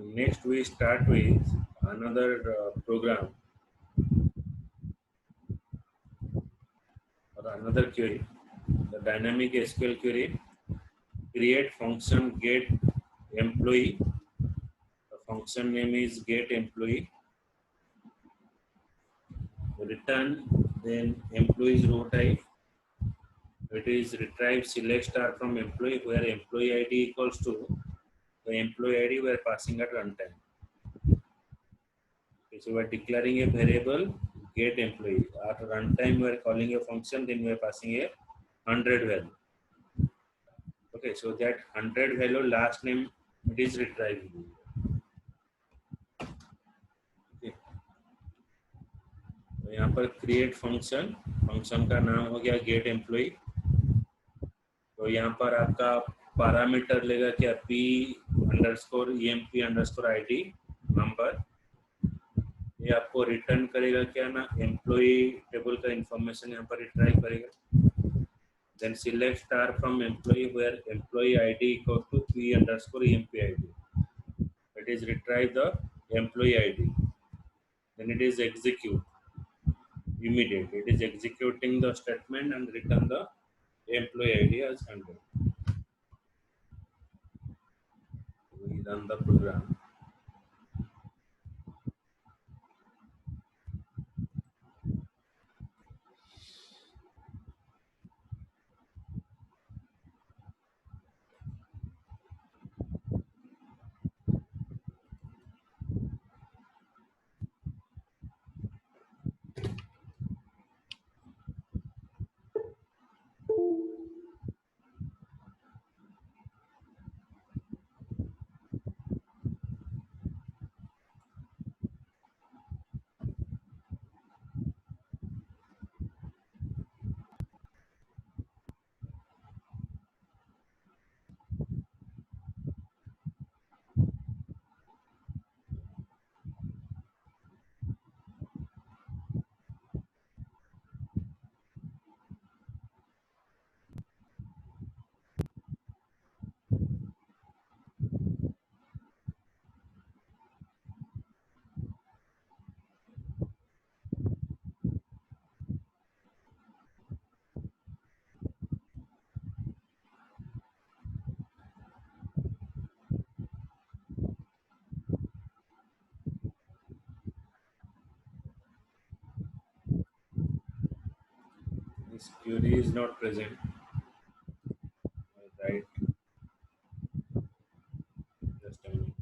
Next, we start with another program or another query, the dynamic SQL query. Create function get employee. The function name is get employee. Return then employee's row type. It is retrieve select star from employee where employee ID equals to the employee ID we are passing at runtime. Okay, so we are declaring a variable get employee. At runtime we are calling a function, then we are passing a 100 value. Okay, so that 100 value last name it is retrieving. Okay. तो यहाँ पर create function, function का नाम हो गया get employee. तो यहाँ पर आपका पैरामीटर लेगा क्या p underscore emp underscore id number. ये आपको रिटर्न करेगा क्या ना एम्प्लॉई टेबल का इंफॉर्मेशन यहाँ पर रिट्राइव करेगा. Then select star from employee where employee ID equals to p underscore emp ID. It is retrieve the employee ID. Then it is execute immediate. It is executing the statement and return the employee ID as 100. We run the program. This query is not present. Right. Just a minute.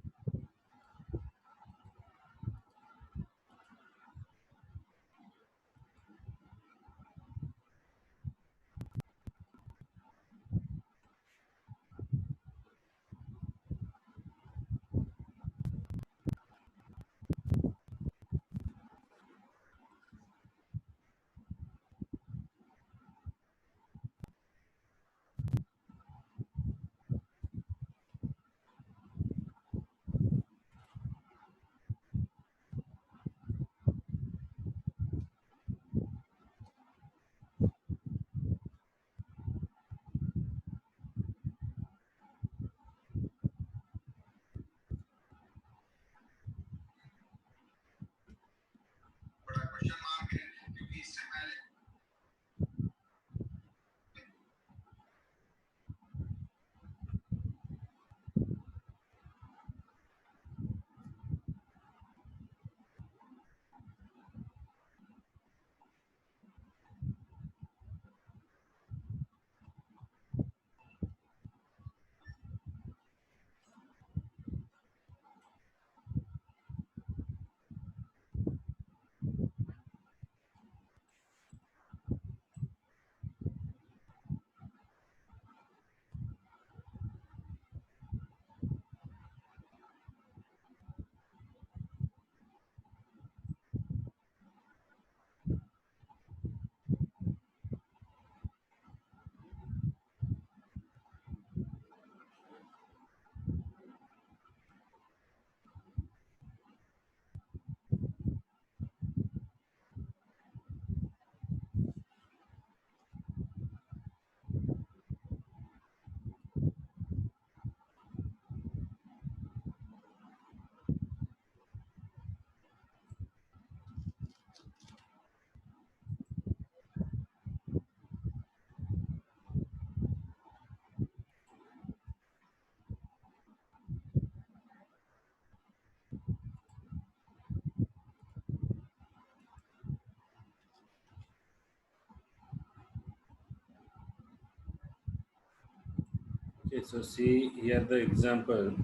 Okay, so see here the example.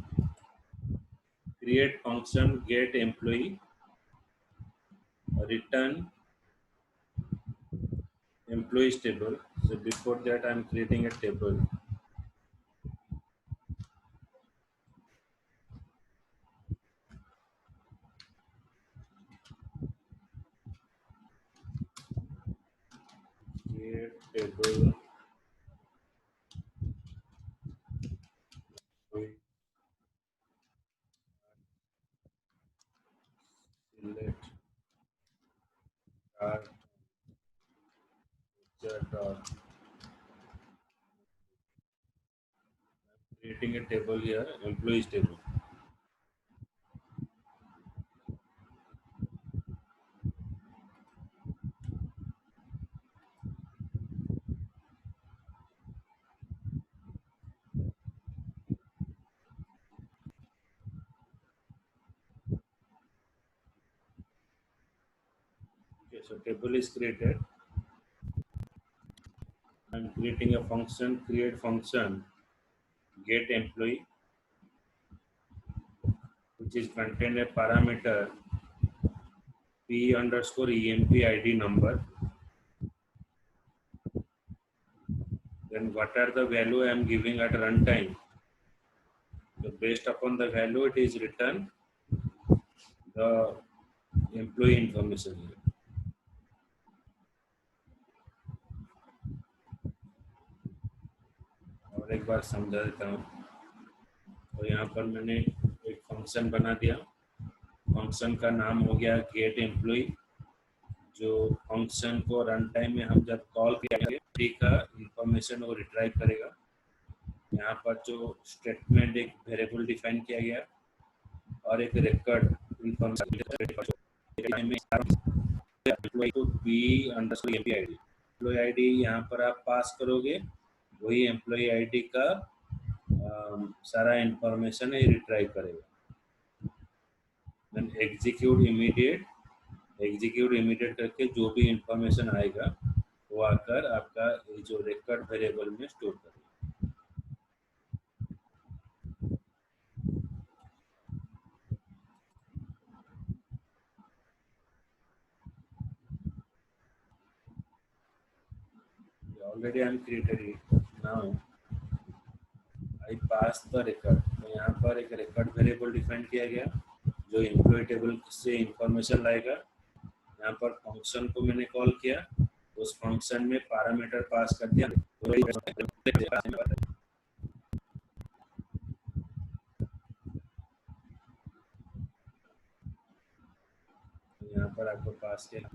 Create function get employee, return employees table. So before that, I'm creating a table. Create table. Select start dot. Creating a table here, employees table. Okay, so table is created. I'm creating a function, create function, get employee, which is contain a parameter p underscore emp id number. Then what are the value I am giving at runtime? So based upon the value, it is return the employee information here. और एक बार समझा देता हूँ. तो यहाँ पर मैंने एक फंक्शन बना दिया. फंक्शन का नाम हो गया गेट एम्प्लॉय. जो फंक्शन को रन टाइम में हम जब कॉल करेंगे ठीक का इंफॉर्मेशन वो रिट्राइव करेगा. यहाँ पर जो स्टेटमेंट एक वेरिएबल डिफाइन किया गया और एक रिकॉर्ड इंफॉर्मेशन को B underscore employee ID. Employee ID यहाँ पर आप पास करोगे, वही एम्प्लॉय आईडी का सारा इंफॉर्मेशन है रिट्राइव करेगा. देन एग्जीक्यूट इमीडिएट करके जो भी इंफॉर्मेशन आएगा वो आकर आपका ये जो रिकॉर्ड वेरिएबल में स्टोर करेगा. Already I'm created it. Now I pass the record. तो यहाँ पर एक रिकॉर्ड वेरिएबल डिफाइन किया गया जो एम्प्लॉय टेबल से इंफॉर्मेशन लाएगा. यहाँ पर फंक्शन को मैंने कॉल किया, उस फंक्शन में पैरामीटर पास कर दिया. यहाँ पर आपको पास किया.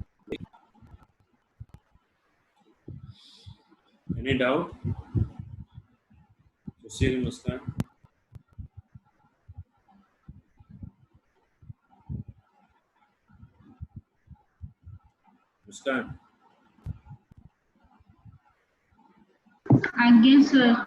Any doubt? Sushil, Muskan? Muskan? Again, sir.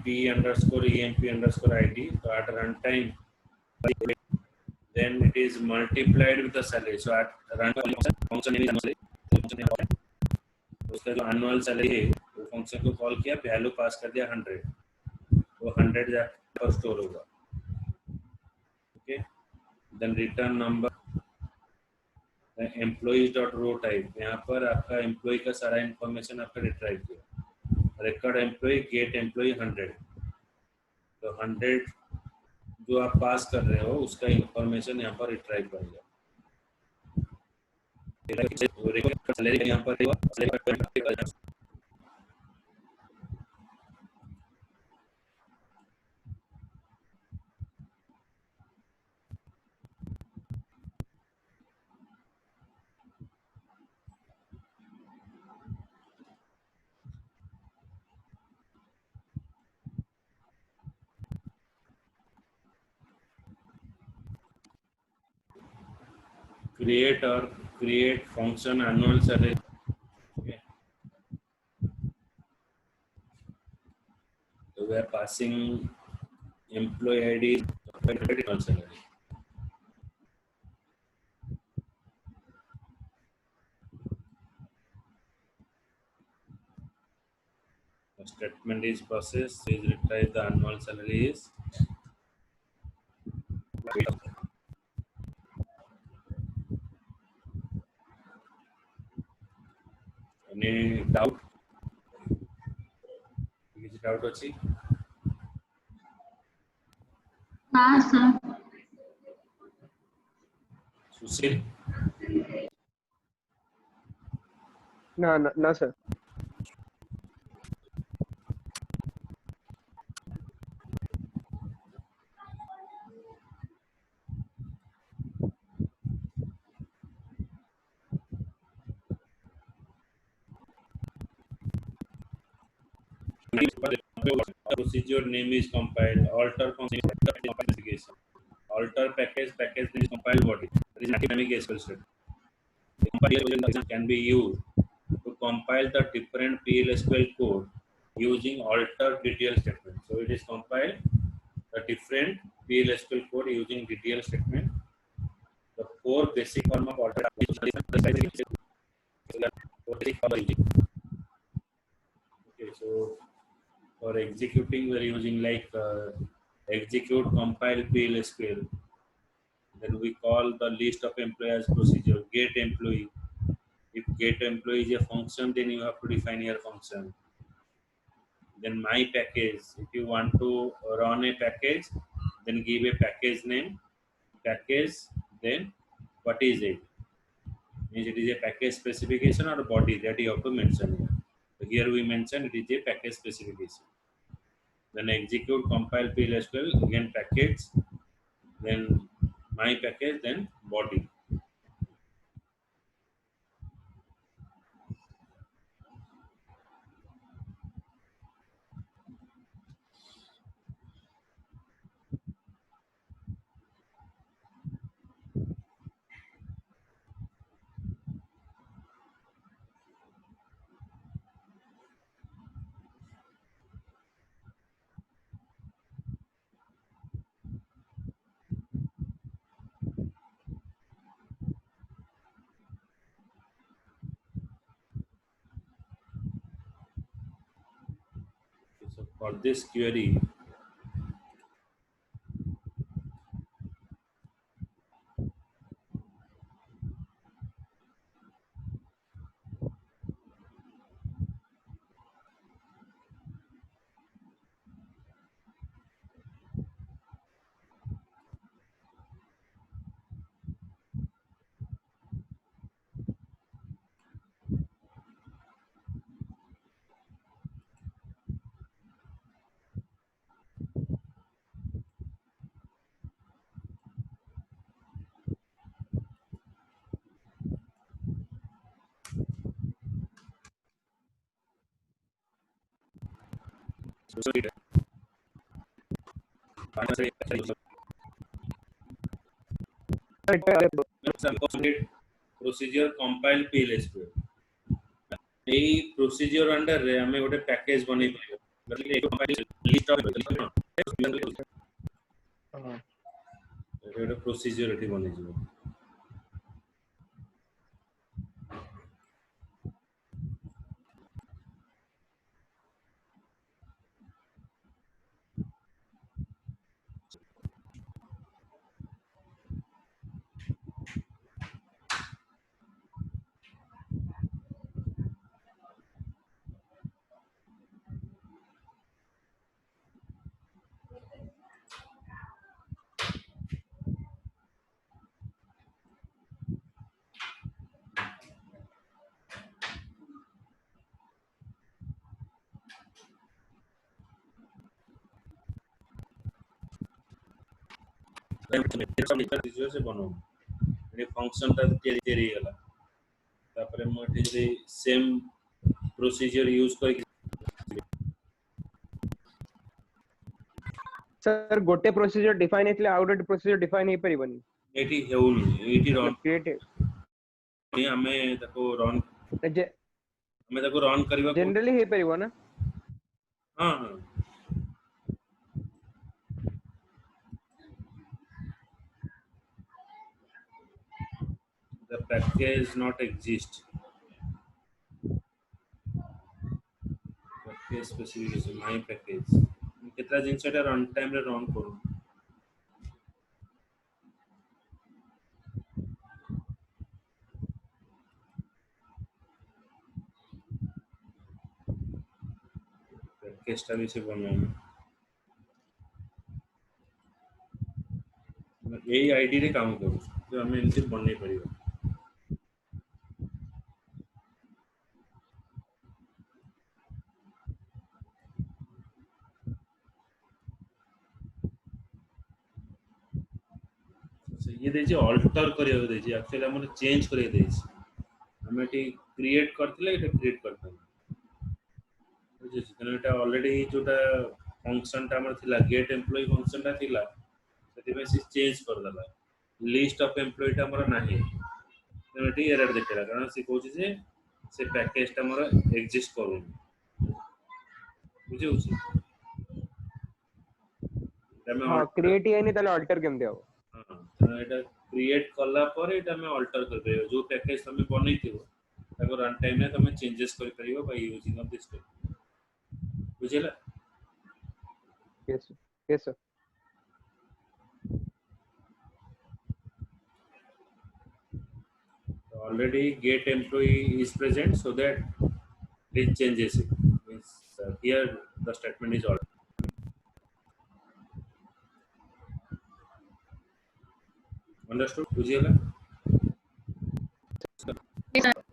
p underscore emp underscore id. So at runtime, then it is multiplied with the salary. So at runtime function name is salary. उसका जो annual salary है वो फंक्शन को कॉल किया, वैल्यू पास कर दिया 100. तो 100 जाकर स्टोर होगा. Okay. Then return number employees dot row type. यहाँ पर आपका एम्प्लॉय का सारा इंफॉर्मेशन आपका रिट्राइव किया. Record employee get employee 100. तो 100 जो आप पास कर रहे हो उसका इंफॉर्मेशन यहाँ पर रिट्राइव करेगा. यहाँ पर create function annual salary. Okay. So we are passing employee ID annual salary. The statement is processed. Is retrieve the annual salary is. Any doubt? Is it doubt ଅଛି? हाँ सर. सुशील? ना sir. Procedure name is compiled. Alter function specification. Alter package name is compiled body. That is an dynamic SQL statement. The compilation can be used to compile the different PLSQL code using alter DTL statement. So it is compiled the different PLSQL code using DTL statement. The four basic form of alter okay, so for executing we are using like execute compile PLSQL. Then we call the list of employees procedure get employee. If get employee is a function, then you have to define your function. Then my package. If you want to run a package, then give a package name. Package. Then what is it? Means it is a package specification or a body that you have to mention here. So here we mention it is a package specification. Then execute compile PLSQL again package. Then my package. Then body. So for this query, procedure compile PLSQL. এই procedure under রে আমি ଗୋଟେ package বନେଇ ପାରିବ list of ଗୋଟେ procedure এଠି ବନେଇ ଯିବ. procedure से बनाओ ये function ଟା ତିଆରି ହେଲା ତାପରେ ମୁଁ ଏଠି ଯଦି same procedure use କରିକି सर गोटे प्रोसीजर डिफाइन हेतले आउट प्रोसीजर डिफाइन हे परिबनी. ଏଠି ହେଉନି, ଏଠି मतलब ରନ୍ क्रिएट ଆମେ ତାକୁ ରନ୍ କରିବାକୁ जनरली हे परिबो ना हाँ हाँ the package not exist, package specification my package कितना जिनसे एटा रन टाइम रे रन करू पैकेज टा भी से बनाऊ यही आईडी रे काम करू जो हमें इनसे बनने पड़ेगा ये देछि अल्टर करियो देछि एक्चुअली हमर चेंज करियो देछि हमें टी क्रिएट करथिले एटा क्रिएट करथन बुझिस तने एटा ऑलरेडी जोटा फंक्शन टा हमर थिला गेट एम्प्लॉय फंक्शन टा थिला सेति में से चेंज कर दला लिस्ट ऑफ एम्प्लॉय टा हमर नाही तने टी एरर देखेला कारण से कहूछि जे से पैकेज टा हमर एग्जिस्ट करूनी बुझिउछि तमे हाँ क्रिएट ही नहीं ताले अल्टर केमते हो हाँ एटा क्रिएट कला पर एटा में अल्टर कर परियो जो पैकेज तमे बनै थिबो ताको रन टाइम में तमे चेंजेस कर परियो बाय यूजिंग ऑफ दिस बुझिला yes yes sir already get employee is present so that it changes it means here the statement is altered understood बुझिला Yes, sir.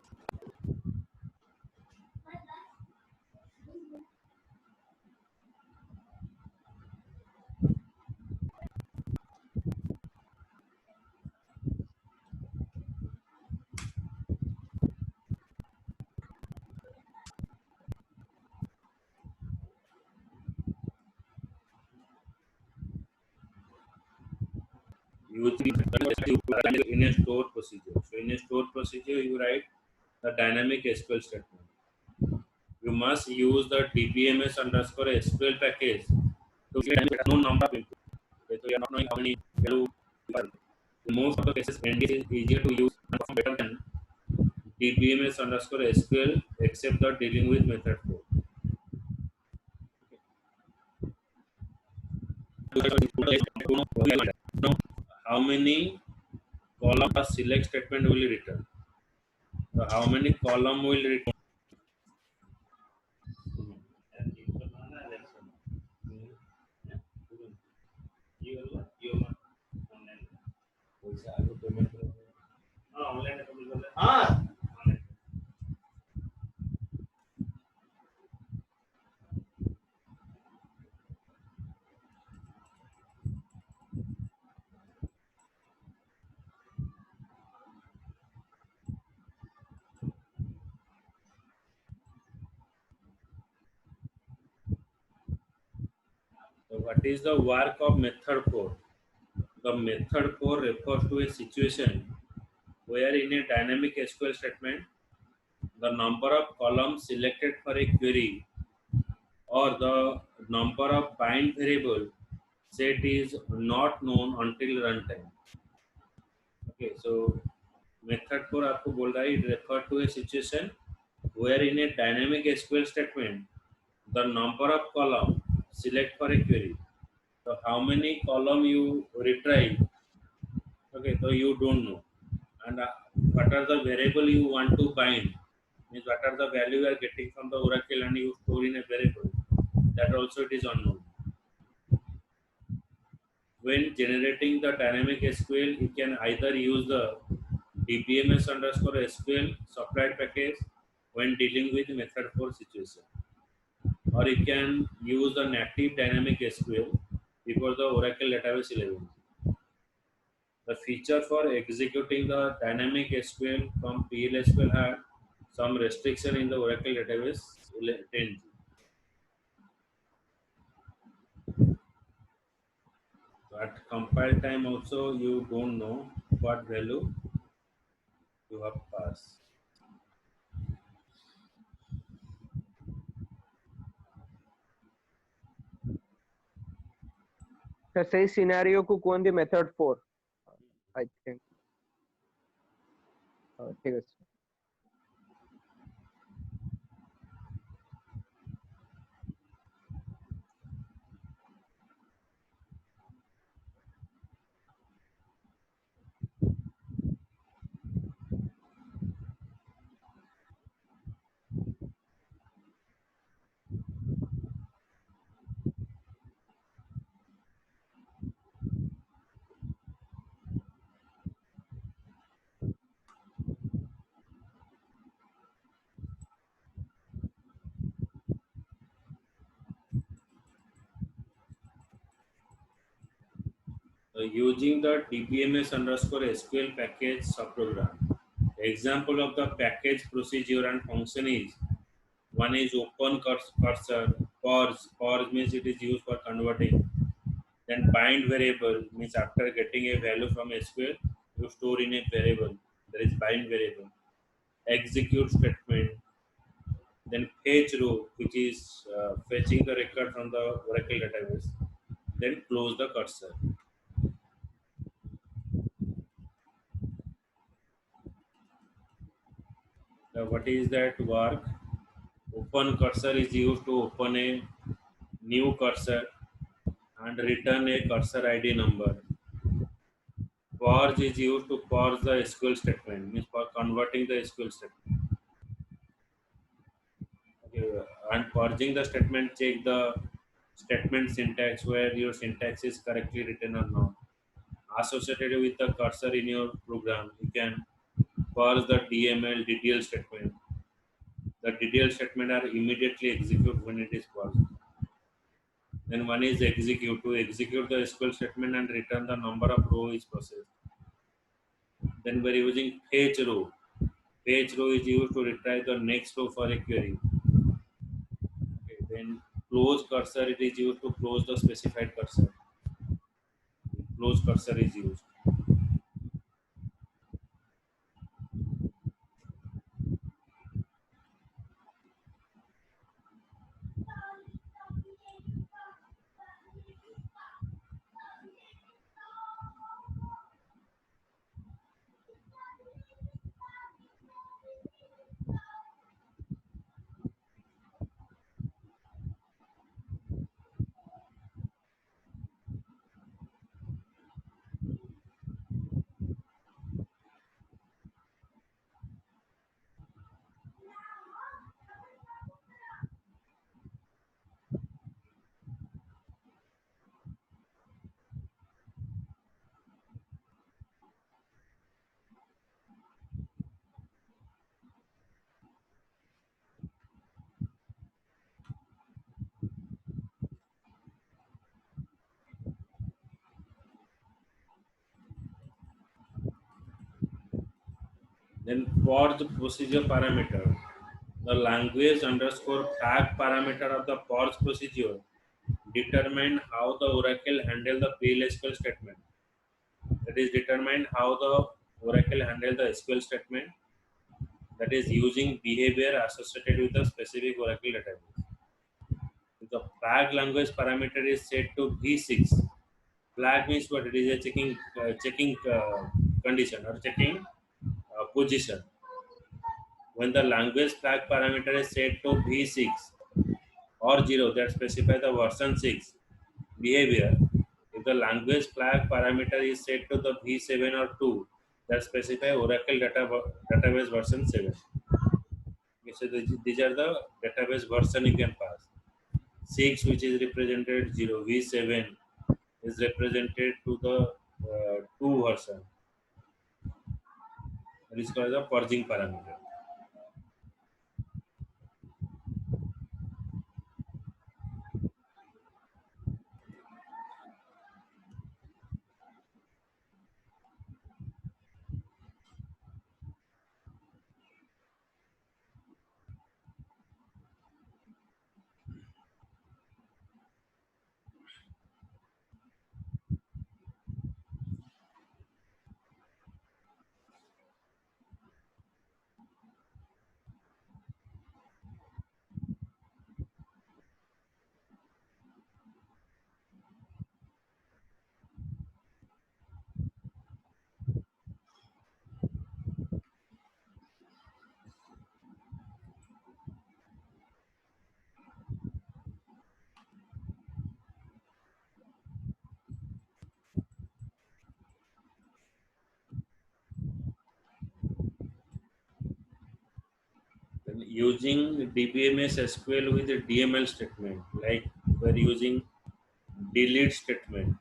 in a store procedure. So in a store procedure, you write the dynamic SQL statement. You must use the dbms underscore SQL package to get no number of input. Okay, so you are not knowing how many value you are. In most of the cases, ND is easier to use and perform better than dbms underscore SQL except the dealing with method code. Know how many column or select statement will return. So how many column will return? So what is the work of method 4? The method 4 refers to a situation where in a dynamic SQL statement, the number of columns selected for a query or the number of bind variable set is not known until runtime. Okay, so method 4 आपको बोल रहा है it refer to a situation where in a dynamic SQL statement, the number of column select for a query. So how many column you retrieve? Okay, so you don't know. And what are the variable you want to bind? Means what are the value you are getting from the Oracle and you store in a variable. That also it is unknown. When generating the dynamic SQL, you can either use the dbms underscore SQL supplied package when dealing with method 4 situation. Or you can use the native dynamic SQL before the Oracle database 11. The feature for executing the dynamic SQL from PLSQL had some restriction in the Oracle database 10. तो At compile time also you don't know what value you have passed. तो सही scenario को कौन the method 4 I think ठीक है sir. Using the dbms underscore SQL package subprogram. Example of the package procedure and function is one is open cursor, purge means it is used for converting. Then bind variable means after getting a value from SQL, you store in a variable. There is bind variable. Execute statement. Then fetch row, which is fetching the record from the Oracle database. Then close the cursor. Now, what is that work? Open cursor is used to open a new cursor and return a cursor ID number. Purge is used to purge the SQL statement, means for converting the SQL statement. Okay, and purging the statement, check the statement syntax where your syntax is correctly written or not. Associated with the cursor in your program, you can purge the DML DDL statement. The DDL statement are immediately executed when it is purged. Then one is execute, to execute the SQL statement and return the number of row is processed. Then we are using fetch row. Fetch row is used to retrieve the next row for a query. Okay, then close cursor, it is used to close the specified cursor. Close cursor is used. Then for the procedure parameter, the language underscore flag parameter of the purge procedure determine how the Oracle handle the PL/SQL statement. That is determine how the Oracle handle the SQL statement, that is using behavior associated with a specific Oracle database. If the flag language parameter is set to V6, flag means what? It is a checking condition or checking position. When the language flag parameter is set to V6 or 0, that specify the version 6 behavior. If the language flag parameter is set to the V7 or 2, that specify Oracle database version 7. Okay, so these are the database version you can pass. 6, which is represented 0, V7 is represented to the 2 version. That is called the purging parameter. using DBMS SQL with a DML statement, like we're using delete statement.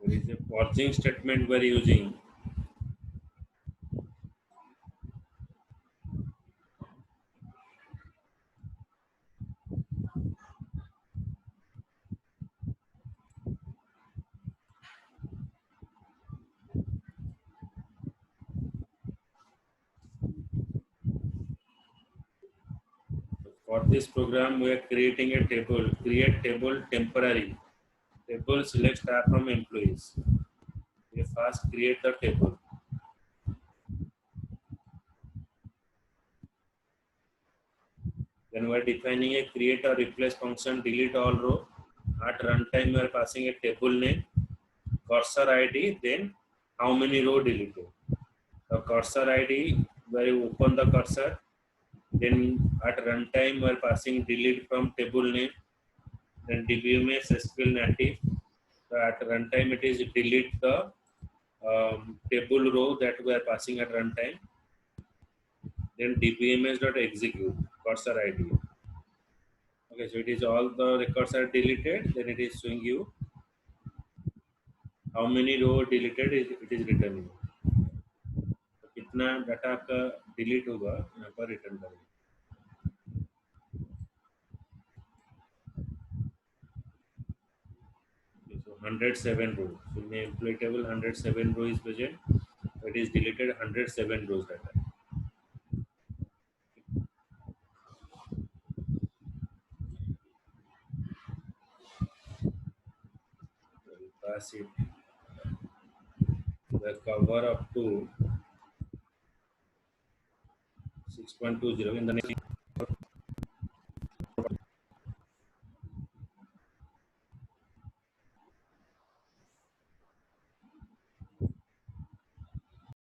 There is a pausing statement we're using. For this program, we are creating a table. Create table temporary. Table select star from employees. We first create the table. Then we are defining a create or replace function, delete all row. At runtime, we are passing a table name, cursor ID, then how many row deleted. The cursor ID, where you open the cursor, then at runtime, we are passing delete from table name, then DBMS SQL native. So at runtime, it is delete the table row that we are passing at runtime. Then dbms.execute cursor ID. Okay, so it is all the records are deleted. Then it is showing you how many row deleted it is returning. तो कितना data आपका delete होगा यहाँ पर return करेगा. Okay, so 107 rows. So in the employee table, 107 row is present. It is deleted 107 rows data. So we pass it the cover up to 6.20 in the next